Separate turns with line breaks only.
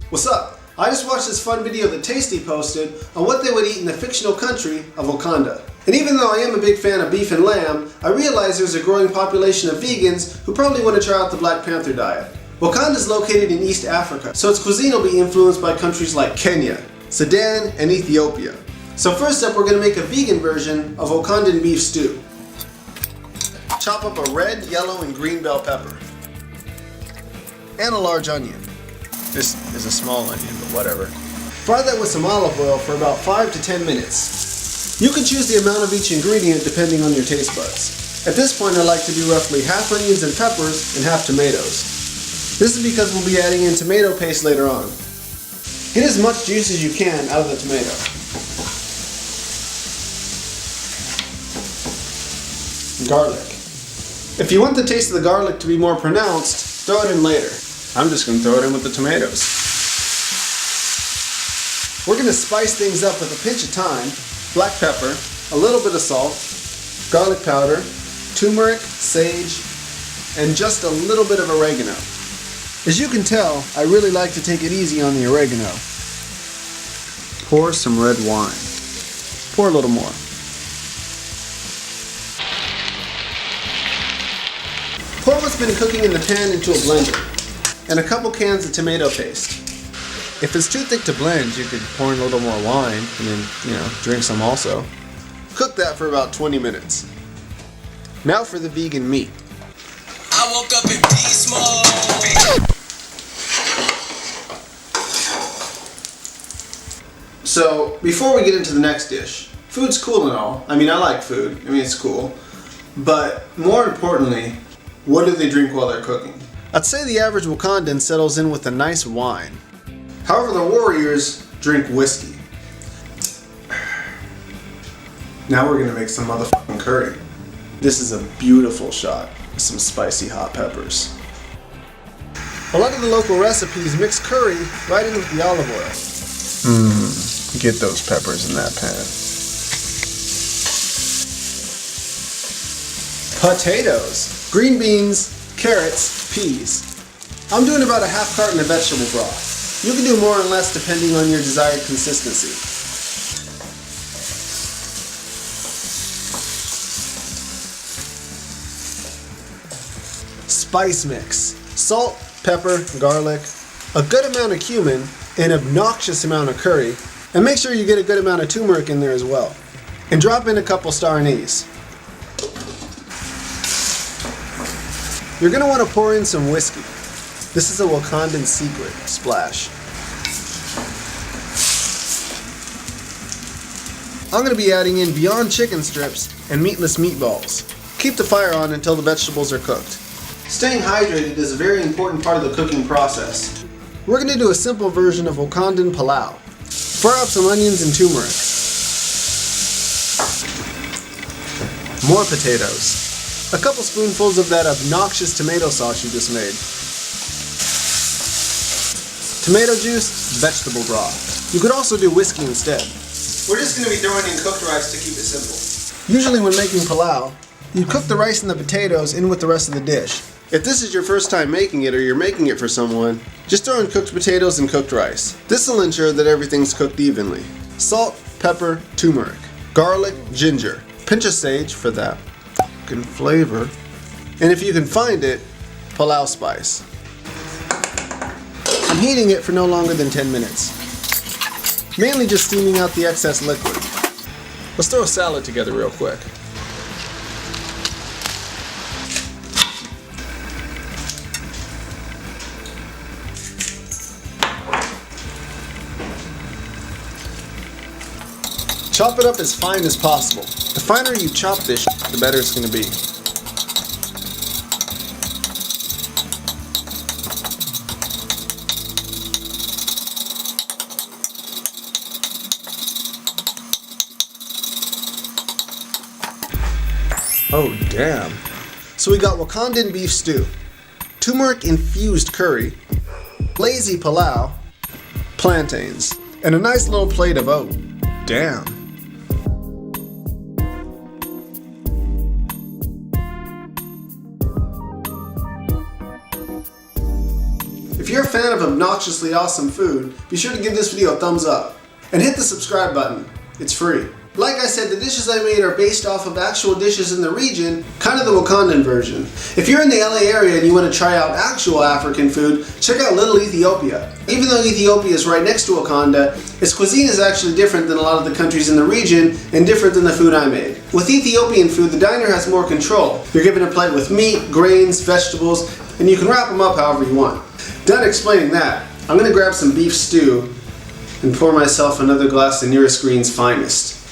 What's up? I just watched this fun video that Tasty posted on what they would eat in the fictional country of Wakanda. And even though I am a big fan of beef and lamb, I realize there's a growing population of vegans who probably want to try out the Black Panther diet. Wakanda is located in East Africa, so its cuisine will be influenced by countries like Kenya, Sudan, and Ethiopia. So first up, we're going to make a vegan version of Wakandan beef stew. Chop up a red, yellow, and green bell pepper. And a large onion. This is a small onion, but whatever. Fry that with some olive oil for about 5 to 10 minutes. You can choose the amount of each ingredient depending on your taste buds. At this point, I like to do roughly half onions and peppers and half tomatoes. This is because we'll be adding in tomato paste later on. Get as much juice as you can out of the tomato. Garlic. If you want the taste of the garlic to be more pronounced, throw it in later. I'm just going to throw it in with the tomatoes. We're going to spice things up with a pinch of thyme, black pepper, a little bit of salt, garlic powder, turmeric, sage, and just a little bit of oregano. As you can tell, I really like to take it easy on the oregano. Pour some red wine. Pour a little more. Pour what's been cooking in the pan into a blender, and a couple cans of tomato paste. If it's too thick to blend, you could pour in a little more wine and then, drink some also. Cook that for about 20 minutes. Now for the vegan meat.
I woke up in peace mode.
So, before we get into the next dish, food's cool and all. I mean, I like food. It's cool. But more importantly, what do they drink while they're cooking? I'd say the average Wakandan settles in with a nice wine. However, the warriors drink whiskey. Now we're gonna make some motherfucking curry. This is a beautiful shot with some spicy hot peppers. A lot of the local recipes mix curry right in with the olive oil. Get those peppers in that pan. Potatoes, green beans, carrots, peas. I'm doing about a half carton of vegetable broth. You can do more or less depending on your desired consistency. Spice mix. Salt, pepper, garlic, a good amount of cumin, an obnoxious amount of curry, and make sure you get a good amount of turmeric in there as well. And drop in a couple star anise. You're going to want to pour in some whiskey. This is a Wakandan secret. Splash. I'm going to be adding in Beyond chicken strips and meatless meatballs. Keep the fire on until the vegetables are cooked. Staying hydrated is a very important part of the cooking process. We're going to do a simple version of Wakandan pulao. Fry up some onions and turmeric. More potatoes. A couple spoonfuls of that obnoxious tomato sauce you just made. Tomato juice, vegetable broth. You could also do whiskey instead. We're just going to be throwing in cooked rice to keep it simple. Usually when making pulao, you cook the rice and the potatoes in with the rest of the dish. If this is your first time making it or you're making it for someone, just throw in cooked potatoes and cooked rice. This will ensure that everything's cooked evenly. Salt, pepper, turmeric, garlic, ginger, pinch of sage for that fucking flavor, and if you can find it, pulao spice. I'm heating it for no longer than 10 minutes. Mainly just steaming out the excess liquid. Let's throw a salad together real quick. Chop it up as fine as possible. The finer you chop this, the better it's going to be. Oh damn. So we got Wakandan beef stew, turmeric infused curry, lazy pulao, plantains, and a nice little plate of oat. Damn. If you're a fan of obnoxiously awesome food, be sure to give this video a thumbs up. And hit the subscribe button. It's free. Like I said, the dishes I made are based off of actual dishes in the region, kind of the Wakandan version. If you're in the LA area and you want to try out actual African food, check out Little Ethiopia. Even though Ethiopia is right next to Wakanda, its cuisine is actually different than a lot of the countries in the region and different than the food I made. With Ethiopian food, the diner has more control. You're given a plate with meat, grains, vegetables, and you can wrap them up however you want. Done explaining that, I'm going to grab some beef stew and pour myself another glass of Nearest Green's finest.